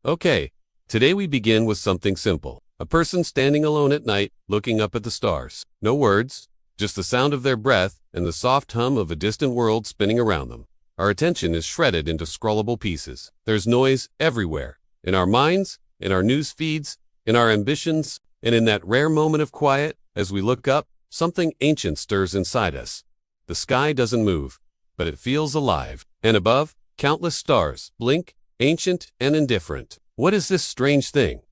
Okay, today we begin with something simple. A person standing alone at night, looking up at the stars. No words, just the sound of their breath and the soft hum of a distant world spinning around them. Our attention is shredded into scrollable pieces. There's noise everywhere, in our minds, in our news feeds, in our ambitions, and in that rare moment of quiet, as we look up, something ancient stirs inside us. The sky doesn't move, but it feels alive. And above, countless stars blink, ancient and indifferent. What is this strange thing?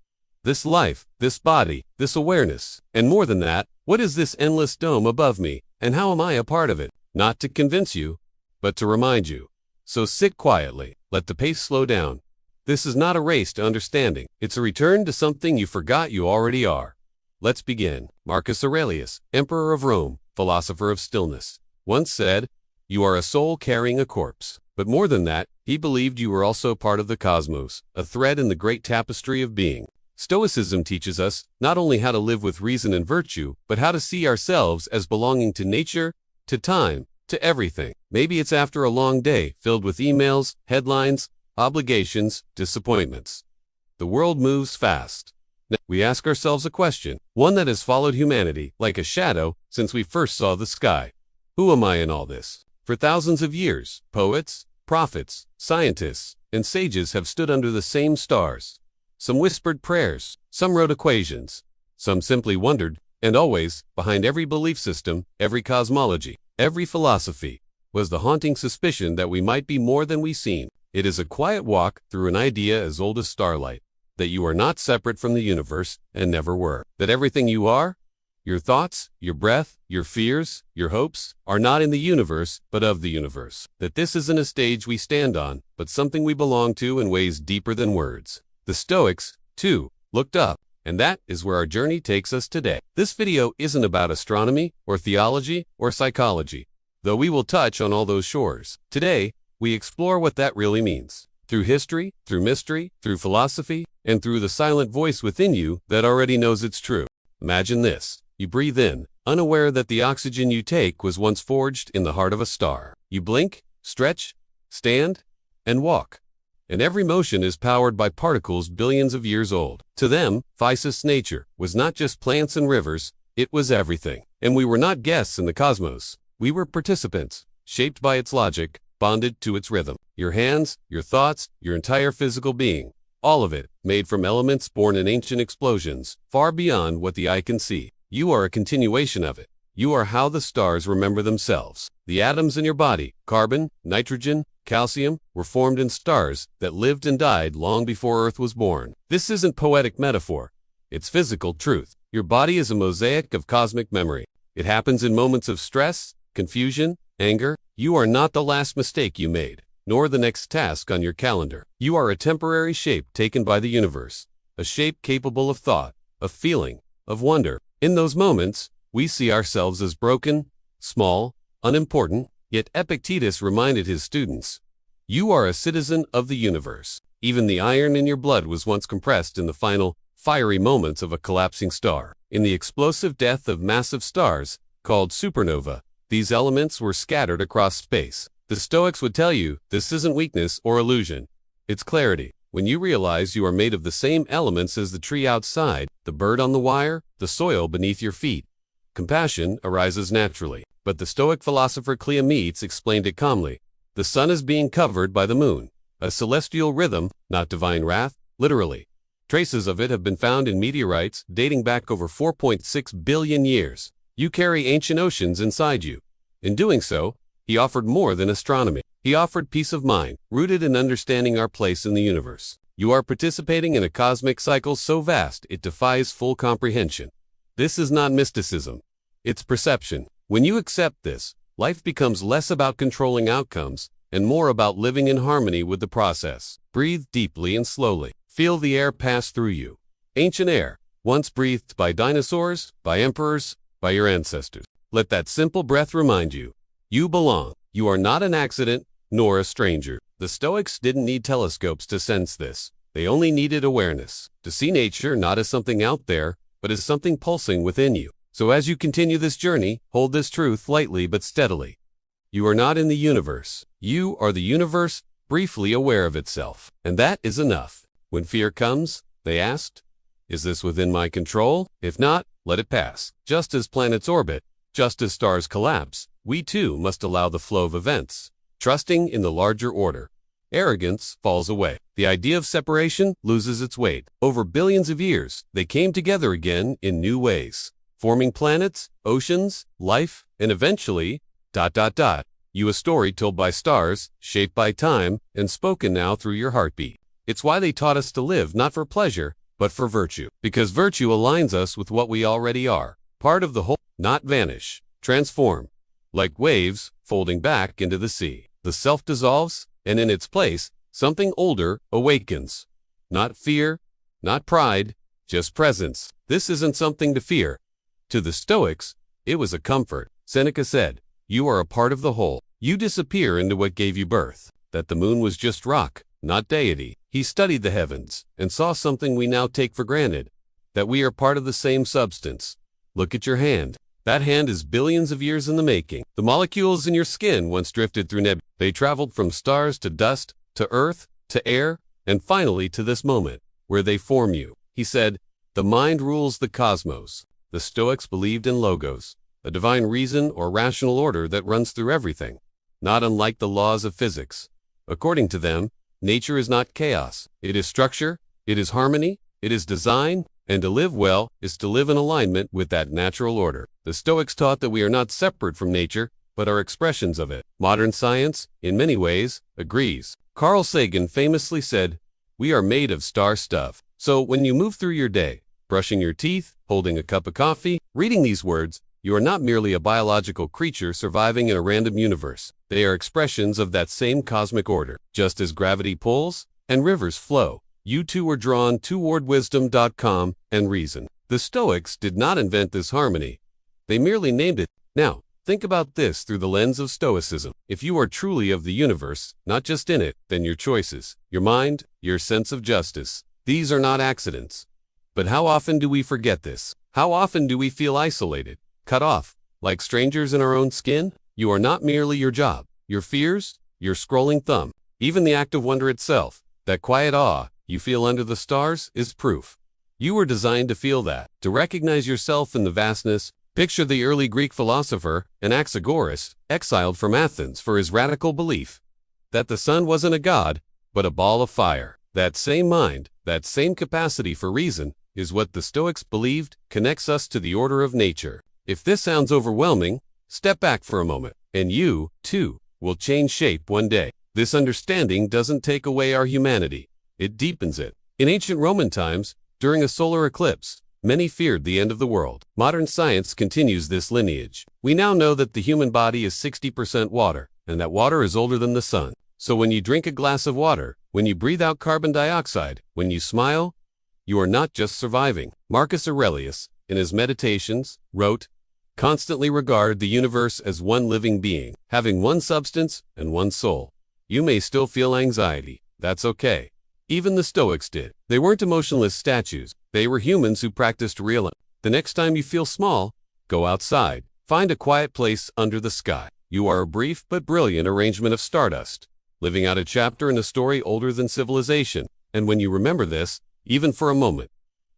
This life, this body, this awareness, and more than that, what is this endless dome above me, and how am I a part of it? Not to convince you, but to remind you. So sit quietly, let the pace slow down. This is not a race to understanding, it's a return to something you forgot you already are. Let's begin. Marcus Aurelius, Emperor of Rome, philosopher of stillness, once said, "You are a soul carrying a corpse." But more than that, he believed you were also part of the cosmos, a thread in the great tapestry of being. Stoicism teaches us not only how to live with reason and virtue, but how to see ourselves as belonging to nature, to time, to everything. Maybe it's after a long day filled with emails, headlines, obligations, disappointments. The world moves fast. Now, we ask ourselves a question, one that has followed humanity like a shadow since we first saw the sky. Who am I in all this? For thousands of years, poets, prophets, scientists, and sages have stood under the same stars. Some whispered prayers, some wrote equations, some simply wondered, and always, behind every belief system, every cosmology, every philosophy, was the haunting suspicion that we might be more than we seem. It is a quiet walk through an idea as old as starlight, that you are not separate from the universe and never were, that everything you are, your thoughts, your breath, your fears, your hopes, are not in the universe, but of the universe, that this isn't a stage we stand on, but something we belong to in ways deeper than words. The Stoics, too, looked up, and that is where our journey takes us today. This video isn't about astronomy, or theology, or psychology, though we will touch on all those shores. Today, we explore what that really means. Through history, through mystery, through philosophy, and through the silent voice within you that already knows it's true. Imagine this. You breathe in, unaware that the oxygen you take was once forged in the heart of a star. You blink, stretch, stand, and walk. And every motion is powered by particles billions of years old. To them, Physis nature was not just plants and rivers, it was everything. And we were not guests in the cosmos. We were participants, shaped by its logic, bonded to its rhythm. Your hands, your thoughts, your entire physical being, all of it, made from elements born in ancient explosions, far beyond what the eye can see. You are a continuation of it. You are how the stars remember themselves. The atoms in your body, carbon, nitrogen, calcium, were formed in stars that lived and died long before Earth was born. This isn't poetic metaphor. It's physical truth. Your body is a mosaic of cosmic memory. It happens in moments of stress, confusion, anger. You are not the last mistake you made, nor the next task on your calendar. You are a temporary shape taken by the universe, a shape capable of thought, of feeling, of wonder. In those moments, we see ourselves as broken, small, unimportant, yet Epictetus reminded his students, "You are a citizen of the universe." Even the iron in your blood was once compressed in the final, fiery moments of a collapsing star. In the explosive death of massive stars, called supernova, these elements were scattered across space. The Stoics would tell you, this isn't weakness or illusion. It's clarity. When you realize you are made of the same elements as the tree outside, the bird on the wire, the soil beneath your feet, compassion arises naturally. But the Stoic philosopher Cleomenes explained it calmly. The sun is being covered by the moon, a celestial rhythm, not divine wrath, literally. Traces of it have been found in meteorites dating back over 4.6 billion years. You carry ancient oceans inside you. In doing so, he offered more than astronomy. He offered peace of mind, rooted in understanding our place in the universe. You are participating in a cosmic cycle so vast it defies full comprehension. This is not mysticism. It's perception. When you accept this, life becomes less about controlling outcomes and more about living in harmony with the process. Breathe deeply and slowly. Feel the air pass through you. Ancient air, once breathed by dinosaurs, by emperors, by your ancestors. Let that simple breath remind you, you belong. You are not an accident, nor a stranger. The Stoics didn't need telescopes to sense this. They only needed awareness, to see nature not as something out there, but as something pulsing within you. So as you continue this journey, hold this truth lightly but steadily. You are not in the universe. You are the universe, briefly aware of itself. And that is enough. When fear comes, they asked, is this within my control? If not, let it pass. Just as planets orbit, just as stars collapse, we too must allow the flow of events, trusting in the larger order. Arrogance falls away. The idea of separation loses its weight. Over billions of years, they came together again in new ways, forming planets, oceans, life, and eventually, ... You a story told by stars, shaped by time, and spoken now through your heartbeat. It's why they taught us to live not for pleasure, but for virtue. Because virtue aligns us with what we already are, part of the whole, not vanish, transform. Like waves, folding back into the sea. The self dissolves, and in its place, something older awakens. Not fear, not pride, just presence. This isn't something to fear. To the Stoics, it was a comfort. Seneca said, you are a part of the whole. You disappear into what gave you birth. That the moon was just rock, not deity. He studied the heavens and saw something we now take for granted, that we are part of the same substance. Look at your hand. That hand is billions of years in the making. The molecules in your skin once drifted through nebulae. They traveled from stars to dust, to earth, to air, and finally to this moment, where they form you. He said, the mind rules the cosmos. The Stoics believed in logos, a divine reason or rational order that runs through everything, not unlike the laws of physics. According to them, nature is not chaos. It is structure, it is harmony, it is design, and to live well is to live in alignment with that natural order. The Stoics taught that we are not separate from nature, but are expressions of it. Modern science, in many ways, agrees. Carl Sagan famously said, we are made of star stuff. So when you move through your day, brushing your teeth, holding a cup of coffee, reading these words, you are not merely a biological creature surviving in a random universe. They are expressions of that same cosmic order. Just as gravity pulls and rivers flow, you too were drawn toward wisdom.com and reason. The Stoics did not invent this harmony. They merely named it. Now, think about this through the lens of Stoicism. If you are truly of the universe, not just in it, then your choices, your mind, your sense of justice, these are not accidents. But how often do we forget this? How often do we feel isolated, cut off, like strangers in our own skin? You are not merely your job, your fears, your scrolling thumb. Even the act of wonder itself, that quiet awe you feel under the stars, is proof. You were designed to feel that, to recognize yourself in the vastness. Picture the early Greek philosopher, Anaxagoras, exiled from Athens for his radical belief that the sun wasn't a god, but a ball of fire. That same mind, that same capacity for reason, is what the Stoics believed connects us to the order of nature. If this sounds overwhelming, step back for a moment, and you, too, will change shape one day. This understanding doesn't take away our humanity, it deepens it. In ancient Roman times, during a solar eclipse, many feared the end of the world. Modern science continues this lineage. We now know that the human body is 60% water, and that water is older than the sun. So when you drink a glass of water, when you breathe out carbon dioxide, when you smile, you are not just surviving. Marcus Aurelius, in his Meditations, wrote, constantly regard the universe as one living being, having one substance and one soul. You may still feel anxiety. That's okay. Even the Stoics did. They weren't emotionless statues. They were humans who practiced realism. The next time you feel small, go outside. Find a quiet place under the sky. You are a brief but brilliant arrangement of stardust, living out a chapter in a story older than civilization. And when you remember this, even for a moment,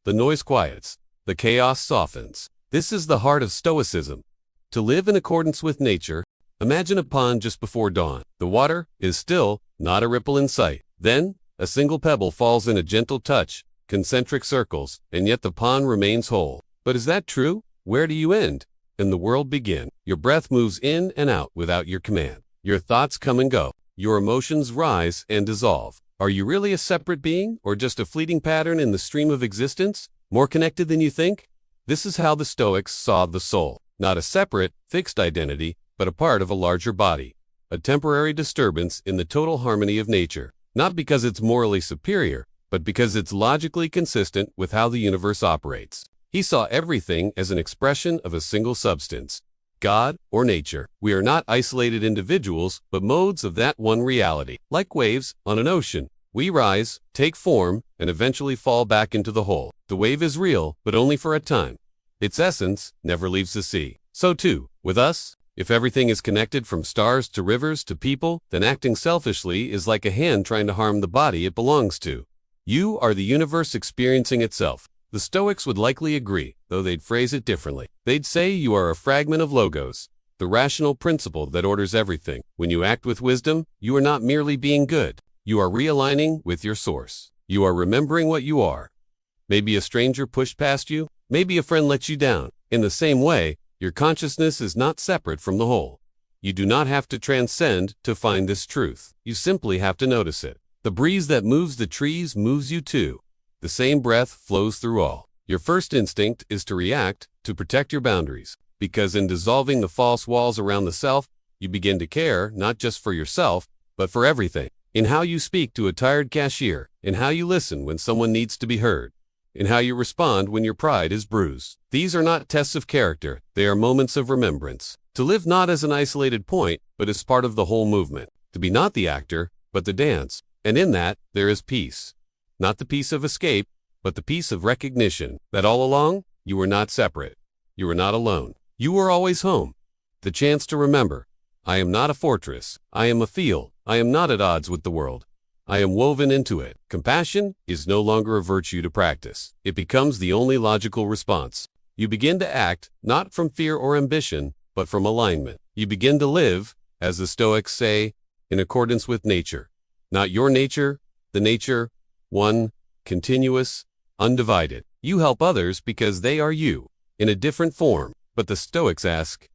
the noise quiets, the chaos softens. This is the heart of Stoicism. To live in accordance with nature, imagine a pond just before dawn. The water is still, not a ripple in sight. Then, a single pebble falls in a gentle touch, concentric circles, and yet the pond remains whole. But is that true? Where do you end and the world begin? Your breath moves in and out without your command. Your thoughts come and go. Your emotions rise and dissolve. Are you really a separate being, or just a fleeting pattern in the stream of existence, more connected than you think? This is how the Stoics saw the soul. Not a separate, fixed identity, but a part of a larger body. A temporary disturbance in the total harmony of nature. Not because it's morally superior, but because it's logically consistent with how the universe operates. He saw everything as an expression of a single substance, God or nature. We are not isolated individuals, but modes of that one reality. Like waves on an ocean, we rise, take form, and eventually fall back into the whole. The wave is real, but only for a time. Its essence never leaves the sea. So too, with us, if everything is connected from stars to rivers to people, then acting selfishly is like a hand trying to harm the body it belongs to. You are the universe experiencing itself. The Stoics would likely agree, though they'd phrase it differently. They'd say you are a fragment of logos, the rational principle that orders everything. When you act with wisdom, you are not merely being good. You are realigning with your source. You are remembering what you are. Maybe a stranger pushed past you. Maybe a friend let you down. In the same way, your consciousness is not separate from the whole. You do not have to transcend to find this truth. You simply have to notice it. The breeze that moves the trees moves you too. The same breath flows through all. Your first instinct is to react, to protect your boundaries. Because in dissolving the false walls around the self, you begin to care not just for yourself, but for everything. In how you speak to a tired cashier, in how you listen when someone needs to be heard, in how you respond when your pride is bruised. These are not tests of character, they are moments of remembrance. To live not as an isolated point, but as part of the whole movement. To be not the actor, but the dance. And in that, there is peace. Not the peace of escape, but the peace of recognition that all along, you were not separate. You were not alone. You were always home. The chance to remember. I am not a fortress. I am a field. I am not at odds with the world. I am woven into it. Compassion is no longer a virtue to practice. It becomes the only logical response. You begin to act, not from fear or ambition, but from alignment. You begin to live, as the Stoics say, in accordance with nature. Not your nature, the nature, one, continuous, undivided. You help others because they are you, in a different form. But the Stoics ask,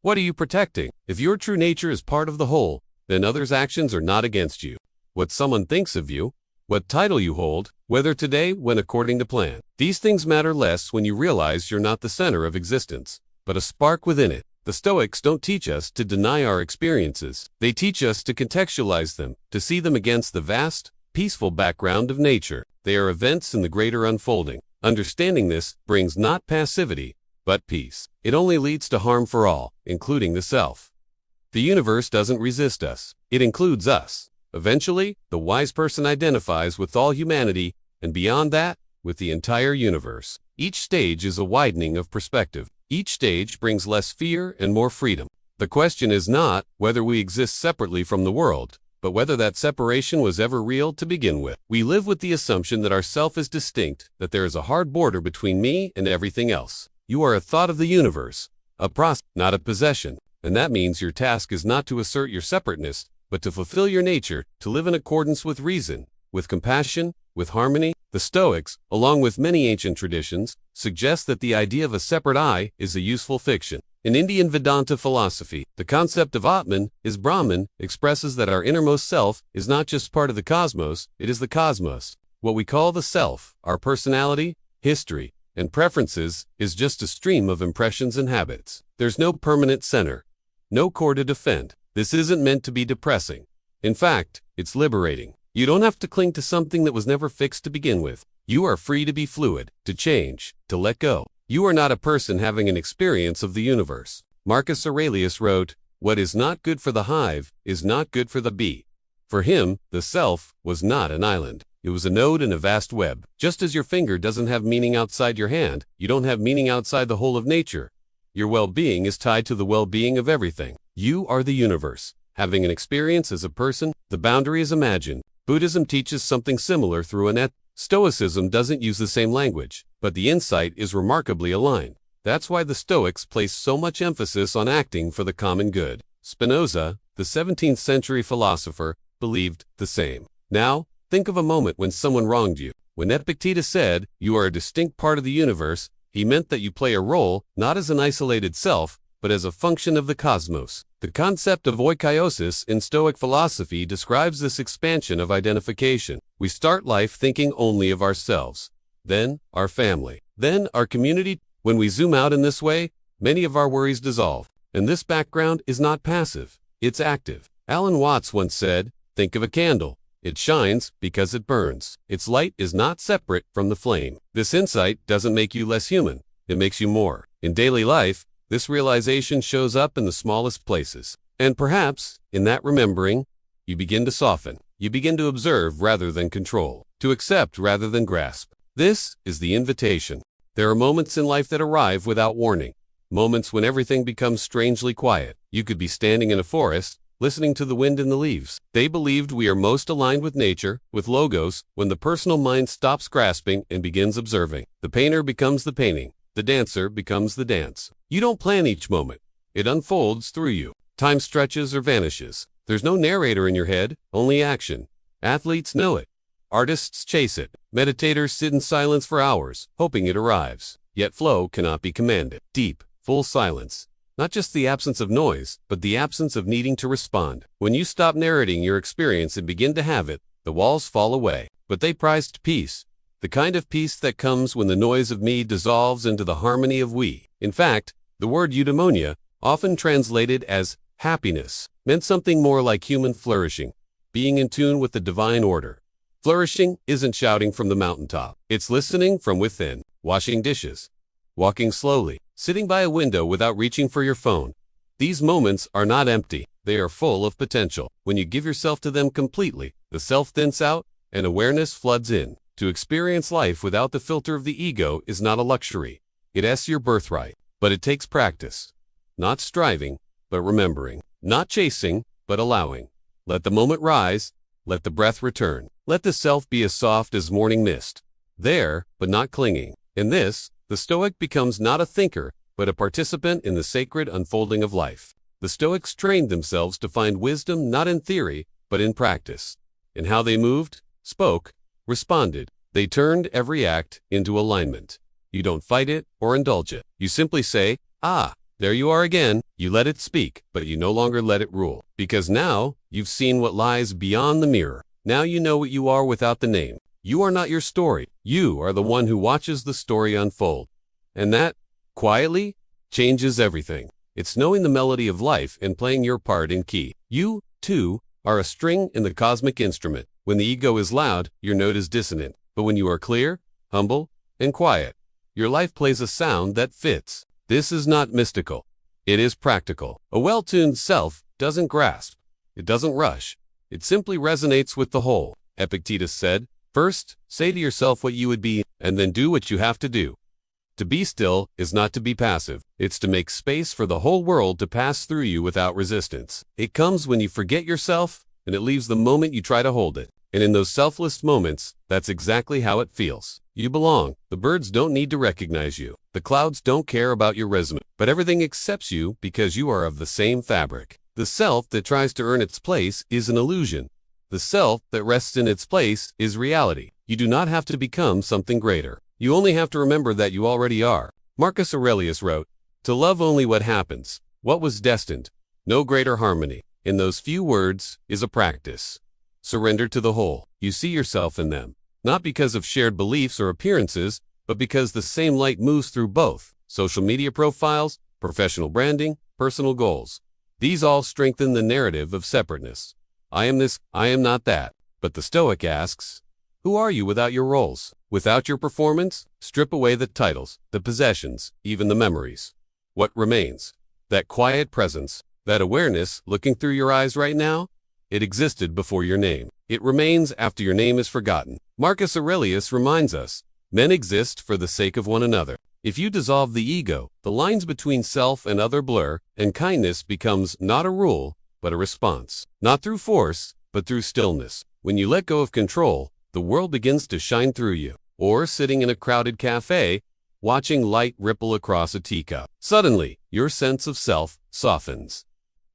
what are you protecting? If your true nature is part of the whole, then others' actions are not against you. What someone thinks of you, what title you hold, whether today when according to plan. These things matter less when you realize you're not the center of existence, but a spark within it. The Stoics don't teach us to deny our experiences. They teach us to contextualize them, to see them against the vast, peaceful background of nature. They are events in the greater unfolding. Understanding this brings not passivity, but peace. It only leads to harm for all, including the self. The universe doesn't resist us. It includes us. Eventually, the wise person identifies with all humanity, and beyond that, with the entire universe. Each stage is a widening of perspective. Each stage brings less fear and more freedom. The question is not whether we exist separately from the world, but whether that separation was ever real to begin with. We live with the assumption that our self is distinct, that there is a hard border between me and everything else. You are a thought of the universe, a process, not a possession. And that means your task is not to assert your separateness, but to fulfill your nature, to live in accordance with reason, with compassion, with harmony. The Stoics, along with many ancient traditions, suggest that the idea of a separate I is a useful fiction. In Indian Vedanta philosophy, the concept of Atman is Brahman expresses that our innermost self is not just part of the cosmos, it is the cosmos. What we call the self, our personality, history, and preferences, is just a stream of impressions and habits. There's no permanent center, no core to defend. This isn't meant to be depressing. In fact, it's liberating. You don't have to cling to something that was never fixed to begin with. You are free to be fluid, to change, to let go. You are not a person having an experience of the universe. Marcus Aurelius wrote, "What is not good for the hive is not good for the bee." For him, the self was not an island. It was a node in a vast web. Just as your finger doesn't have meaning outside your hand, you don't have meaning outside the whole of nature. Your well-being is tied to the well-being of everything. You are the universe. Having an experience as a person, the boundary is imagined. Buddhism teaches something similar through an ethic. Stoicism doesn't use the same language, but the insight is remarkably aligned. That's why the Stoics place so much emphasis on acting for the common good. Spinoza, the 17th century philosopher, believed the same. Now, think of a moment when someone wronged you. When Epictetus said, "You are a distinct part of the universe," he meant that you play a role, not as an isolated self, but as a function of the cosmos. The concept of oikiosis in Stoic philosophy describes this expansion of identification. We start life thinking only of ourselves, then our family, then our community. When we zoom out in this way, many of our worries dissolve. And this background is not passive, it's active. Alan Watts once said, "Think of a candle. It shines because it burns. Its light is not separate from the flame." This insight doesn't make you less human, it makes you more. In daily life, this realization shows up in the smallest places. And perhaps, in that remembering, you begin to soften. You begin to observe rather than control, to accept rather than grasp. This is the invitation. There are moments in life that arrive without warning, moments when everything becomes strangely quiet. You could be standing in a forest, listening to the wind in the leaves. They believed we are most aligned with nature, with logos, when the personal mind stops grasping and begins observing. The painter becomes the painting. The dancer becomes the dance. You don't plan each moment. It unfolds through you. Time stretches or vanishes. There's no narrator in your head, only action. Athletes know it. Artists chase it. Meditators sit in silence for hours, hoping it arrives. Yet flow cannot be commanded. Deep, full silence. Not just the absence of noise, but the absence of needing to respond. When you stop narrating your experience and begin to have it, the walls fall away. But they prized peace. The kind of peace that comes when the noise of me dissolves into the harmony of we. In fact, the word eudaimonia, often translated as happiness, meant something more like human flourishing, being in tune with the divine order. Flourishing isn't shouting from the mountaintop. It's listening from within, washing dishes, walking slowly, sitting by a window without reaching for your phone. These moments are not empty. They are full of potential. When you give yourself to them completely, the self thins out and awareness floods in. To experience life without the filter of the ego is not a luxury. It's your birthright. But it takes practice. Not striving, but remembering. Not chasing, but allowing. Let the moment rise. Let the breath return. Let the self be as soft as morning mist. There, but not clinging. In this, the Stoic becomes not a thinker, but a participant in the sacred unfolding of life. The Stoics trained themselves to find wisdom not in theory, but in practice. In how they moved, spoke, responded. They turned every act into alignment. You don't fight it or indulge it. You simply say, there you are again. You let it speak, but you no longer let it rule. Because now, you've seen what lies beyond the mirror. Now you know what you are without the name. You are not your story. You are the one who watches the story unfold. And that, quietly, changes everything. It's knowing the melody of life and playing your part in key. You, too, are a string in the cosmic instrument. When the ego is loud, your note is dissonant. But when you are clear, humble, and quiet, your life plays a sound that fits. This is not mystical. It is practical. A well-tuned self doesn't grasp. It doesn't rush. It simply resonates with the whole. Epictetus said, "First, say to yourself what you would be, and then do what you have to do." To be still is not to be passive. It's to make space for the whole world to pass through you without resistance. It comes when you forget yourself, and it leaves the moment you try to hold it. And in those selfless moments, that's exactly how it feels. You belong. The birds don't need to recognize you. The clouds don't care about your resume. But everything accepts you because you are of the same fabric. The self that tries to earn its place is an illusion. The self that rests in its place is reality. You do not have to become something greater. You only have to remember that you already are. Marcus Aurelius wrote, "To love only what happens, what was destined, no greater harmony." In those few words is a practice. Surrender to the whole. You see yourself in them, not because of shared beliefs or appearances, but because the same light moves through both. Social media profiles, professional branding, personal goals. These all strengthen the narrative of separateness. I am this, I am not that. But the Stoic asks, who are you without your roles? Without your performance? Strip away the titles, the possessions, even the memories. What remains? That quiet presence, that awareness looking through your eyes right now? It existed before your name. It remains after your name is forgotten. Marcus Aurelius reminds us, men exist for the sake of one another. If you dissolve the ego, the lines between self and other blur, and kindness becomes not a rule, but a response. Not through force, but through stillness. When you let go of control, the world begins to shine through you. Or sitting in a crowded cafe, watching light ripple across a teacup. Suddenly, your sense of self softens.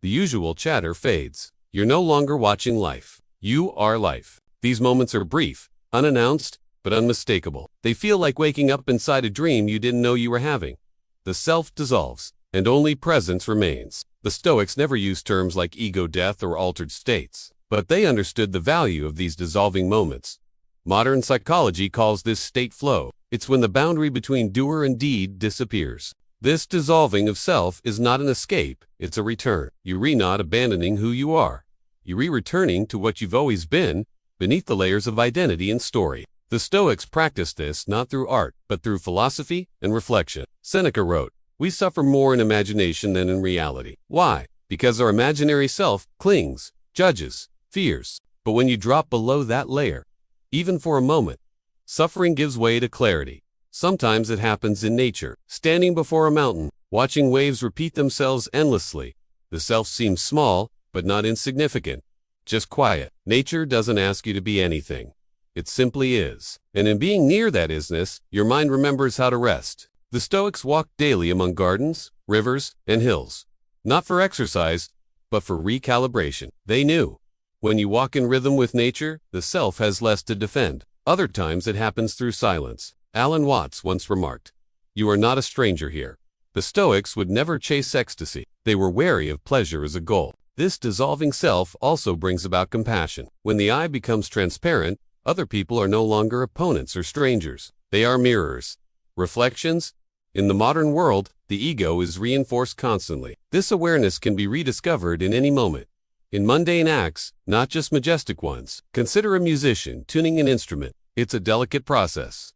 The usual chatter fades. You're no longer watching life. You are life. These moments are brief, unannounced, but unmistakable. They feel like waking up inside a dream you didn't know you were having. The self dissolves, and only presence remains. The Stoics never used terms like ego death or altered states, but they understood the value of these dissolving moments. Modern psychology calls this state flow. It's when the boundary between doer and deed disappears. This dissolving of self is not an escape, it's a return. You not abandoning who you are. You returning to what you've always been, beneath the layers of identity and story. The Stoics practiced this not through art, but through philosophy and reflection. Seneca wrote, "We suffer more in imagination than in reality." Why? Because our imaginary self clings, judges, fears. But when you drop below that layer, even for a moment, suffering gives way to clarity. Sometimes it happens in nature. Standing before a mountain, watching waves repeat themselves endlessly, the self seems small, but not insignificant. Just quiet. Nature doesn't ask you to be anything. It simply is. And in being near that isness, your mind remembers how to rest. The Stoics walked daily among gardens, rivers, and hills. Not for exercise, but for recalibration. They knew. When you walk in rhythm with nature, the self has less to defend. Other times it happens through silence. Alan Watts once remarked, "You are not a stranger here." The Stoics would never chase ecstasy. They were wary of pleasure as a goal. This dissolving self also brings about compassion. When the eye becomes transparent, other people are no longer opponents or strangers. They are mirrors, reflections. In the modern world, the ego is reinforced constantly. This awareness can be rediscovered in any moment. In mundane acts, not just majestic ones. Consider a musician tuning an instrument. It's a delicate process.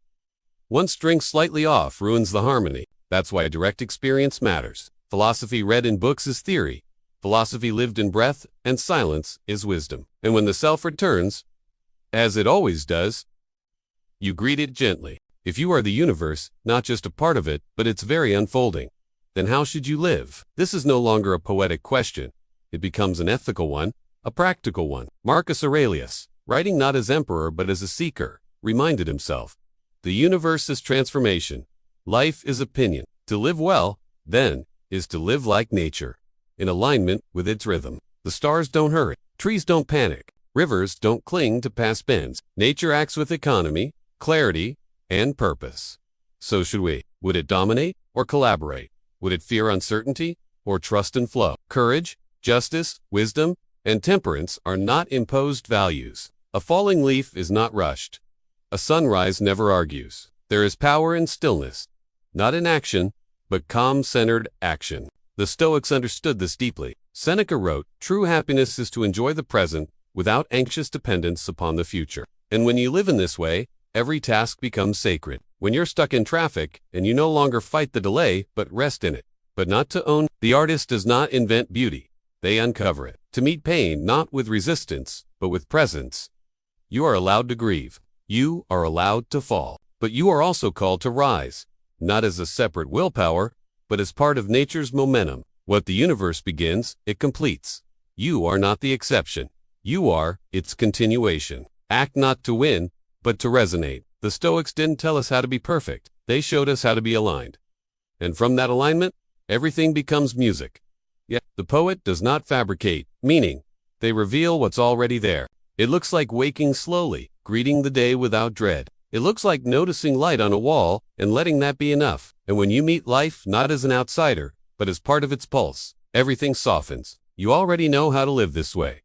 One string slightly off ruins the harmony. That's why direct experience matters. Philosophy read in books is theory. Philosophy lived in breath and silence is wisdom. And when the self returns, as it always does, you greet it gently. If you are the universe, not just a part of it, but its very unfolding, then how should you live? This is no longer a poetic question. It becomes an ethical one, a practical one. Marcus Aurelius, writing not as emperor but as a seeker, reminded himself, the universe is transformation. Life is opinion. To live well, then, is to live like nature, in alignment with its rhythm. The stars don't hurry. Trees don't panic. Rivers don't cling to past bends. Nature acts with economy, clarity, and purpose. So should we. Would it dominate or collaborate? Would it fear uncertainty or trust and flow? Courage, justice, wisdom, and temperance are not imposed values. A falling leaf is not rushed. A sunrise never argues. There is power in stillness, not in action, but calm-centered action. The Stoics understood this deeply. Seneca wrote, "True happiness is to enjoy the present without anxious dependence upon the future." And when you live in this way, every task becomes sacred. When you're stuck in traffic and you no longer fight the delay, but rest in it, but not to own. The artist does not invent beauty. They uncover it. To meet pain, not with resistance, but with presence. You are allowed to grieve. You are allowed to fall. But you are also called to rise, not as a separate willpower, but as part of nature's momentum. What the universe begins, it completes. You are not the exception. You are its continuation. Act not to win, but to resonate. The Stoics didn't tell us how to be perfect. They showed us how to be aligned. And from that alignment, everything becomes music. Yet, the poet does not fabricate meaning. They reveal what's already there. It looks like waking slowly, greeting the day without dread. It looks like noticing light on a wall and letting that be enough. And when you meet life not as an outsider, but as part of its pulse, everything softens. You already know how to live this way.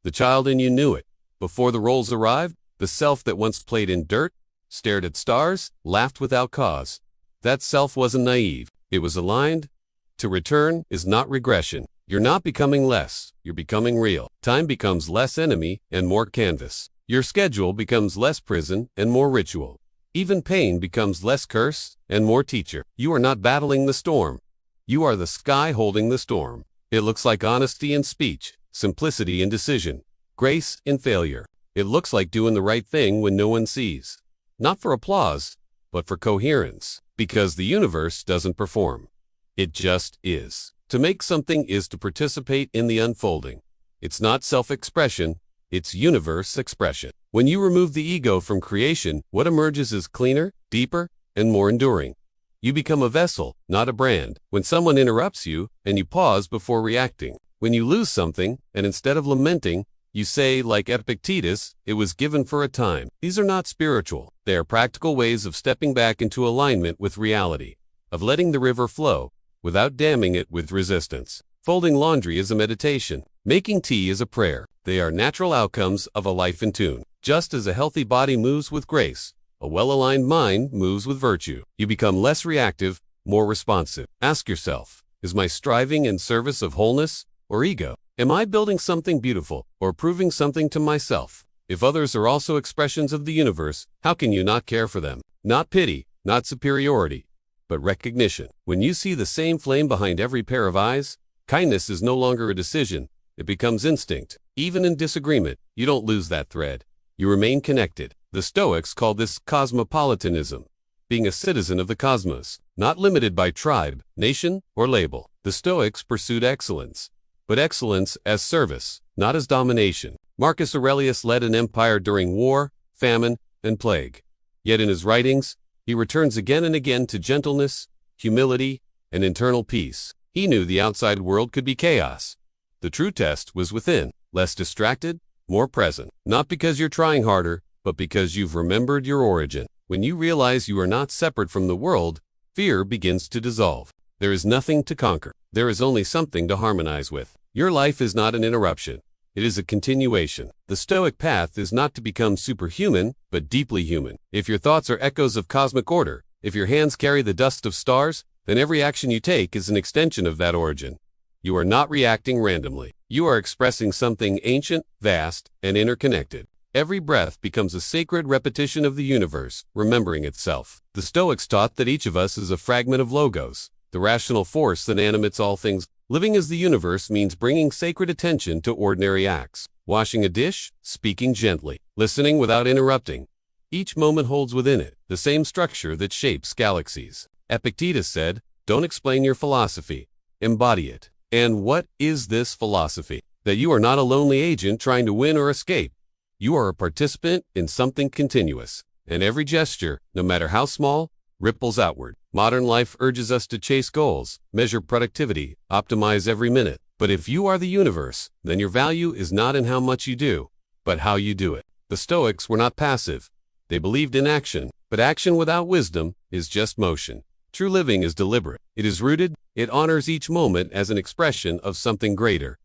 The child in you knew it. Before the roles arrived, the self that once played in dirt, stared at stars, laughed without cause. That self wasn't naive. It was aligned. To return is not regression. You're not becoming less. You're becoming real. Time becomes less enemy and more canvas. Your schedule becomes less prison and more ritual. Even pain becomes less curse and more teacher. You are not battling the storm. You are the sky holding the storm. It looks like honesty in speech, simplicity in decision, grace in failure. It looks like doing the right thing when no one sees. Not for applause, but for coherence. Because the universe doesn't perform. It just is. To make something is to participate in the unfolding. It's not self-expression, it's universe expression. When you remove the ego from creation, what emerges is cleaner, deeper, and more enduring. You become a vessel, not a brand. When someone interrupts you, and you pause before reacting. When you lose something, and instead of lamenting, you say, like Epictetus, it was given for a time. These are not spiritual. They are practical ways of stepping back into alignment with reality, of letting the river flow, without damming it with resistance. Folding laundry is a meditation. Making tea is a prayer. They are natural outcomes of a life in tune. Just as a healthy body moves with grace, a well-aligned mind moves with virtue. You become less reactive, more responsive. Ask yourself, is my striving in service of wholeness or ego? Am I building something beautiful or proving something to myself? If others are also expressions of the universe, how can you not care for them? Not pity, not superiority, but recognition. When you see the same flame behind every pair of eyes, kindness is no longer a decision. It becomes instinct. Even in disagreement, you don't lose that thread. You remain connected. The Stoics called this cosmopolitanism, being a citizen of the cosmos, not limited by tribe, nation, or label. The Stoics pursued excellence, but excellence as service, not as domination. Marcus Aurelius led an empire during war, famine, and plague. Yet in his writings, he returns again and again to gentleness, humility, and internal peace. He knew the outside world could be chaos. The true test was within, less distracted, more present. Not because you're trying harder, but because you've remembered your origin. When you realize you are not separate from the world, fear begins to dissolve. There is nothing to conquer. There is only something to harmonize with. Your life is not an interruption. It is a continuation. The Stoic path is not to become superhuman, but deeply human. If your thoughts are echoes of cosmic order, if your hands carry the dust of stars, then every action you take is an extension of that origin. You are not reacting randomly. You are expressing something ancient, vast, and interconnected. Every breath becomes a sacred repetition of the universe, remembering itself. The Stoics taught that each of us is a fragment of logos, the rational force that animates all things. Living as the universe means bringing sacred attention to ordinary acts. Washing a dish, speaking gently, listening without interrupting. Each moment holds within it the same structure that shapes galaxies. Epictetus said, "Don't explain your philosophy, embody it." And what is this philosophy? That you are not a lonely agent trying to win or escape. You are a participant in something continuous, and every gesture, no matter how small, ripples outward. Modern life urges us to chase goals, measure productivity, optimize every minute. But if you are the universe, then your value is not in how much you do, but how you do it. The Stoics were not passive. They believed in action, but action without wisdom is just motion. True living is deliberate. It is rooted. It honors each moment as an expression of something greater.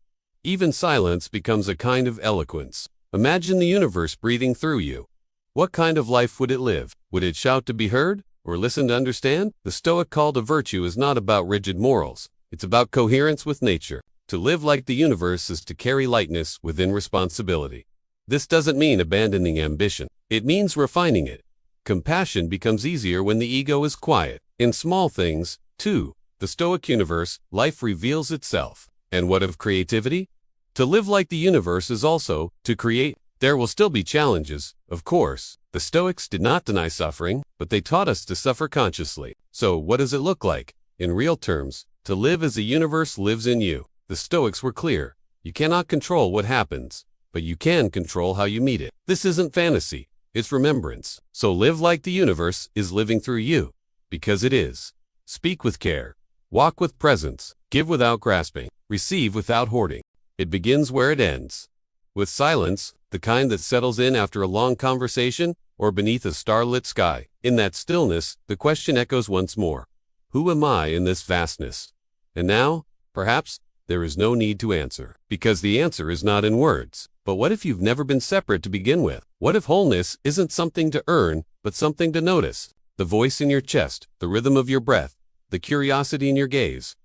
Even silence becomes a kind of eloquence. Imagine the universe breathing through you. What kind of life would it live? Would it shout to be heard, or listen to understand? The Stoic call to virtue is not about rigid morals. It's about coherence with nature. To live like the universe is to carry lightness within responsibility. This doesn't mean abandoning ambition. It means refining it. Compassion becomes easier when the ego is quiet. In small things, too, the Stoic universe, life reveals itself. And what of creativity? To live like the universe is also to create. There will still be challenges, of course. The Stoics did not deny suffering, but they taught us to suffer consciously. So what does it look like? In real terms, to live as the universe lives in you. The Stoics were clear. You cannot control what happens, but you can control how you meet it. This isn't fantasy. It's remembrance. So live like the universe is living through you. Because it is. Speak with care. Walk with presence. Give without grasping. Receive without hoarding. It begins where it ends. With silence, the kind that settles in after a long conversation or beneath a starlit sky. In that stillness, the question echoes once more. Who am I in this vastness? And now, perhaps, there is no need to answer. Because the answer is not in words. But what if you've never been separate to begin with? What if wholeness isn't something to earn, but something to notice? The voice in your chest, the rhythm of your breath, the curiosity in your gaze.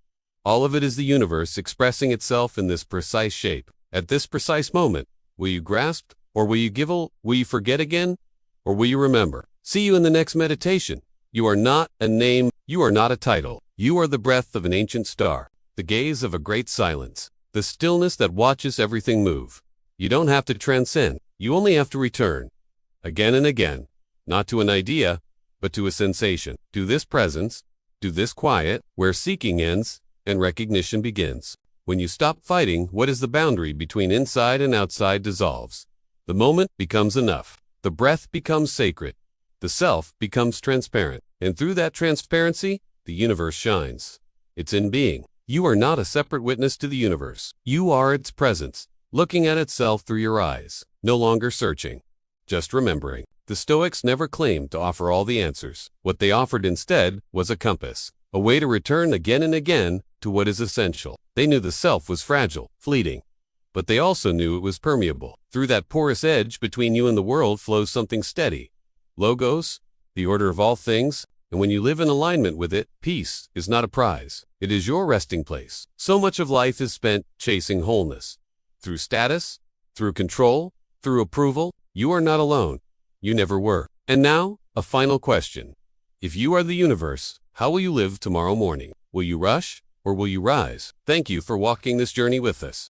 All of it is the universe expressing itself in this precise shape. At this precise moment, will you grasp, or will you give? Will you forget again, or will you remember? See you in the next meditation. You are not a name, you are not a title. You are the breath of an ancient star, the gaze of a great silence, the stillness that watches everything move. You don't have to transcend, you only have to return. Again and again, not to an idea, but to a sensation, to this presence, to this quiet, where seeking ends and recognition begins. When you stop fighting, what is the boundary between inside and outside dissolves. The moment becomes enough. The breath becomes sacred. The self becomes transparent. And through that transparency, the universe shines. It's in being. You are not a separate witness to the universe. You are its presence, looking at itself through your eyes, no longer searching, just remembering. The Stoics never claimed to offer all the answers. What they offered instead was a compass, a way to return again and again to what is essential. They knew the self was fragile, fleeting, but they also knew it was permeable. Through that porous edge between you and the world flows something steady. Logos, the order of all things, and when you live in alignment with it, peace is not a prize. It is your resting place. So much of life is spent chasing wholeness. Through status, through control, through approval, you are not alone. You never were. And now, a final question. If you are the universe, how will you live tomorrow morning? Will you rush, or will you rise? Thank you for walking this journey with us.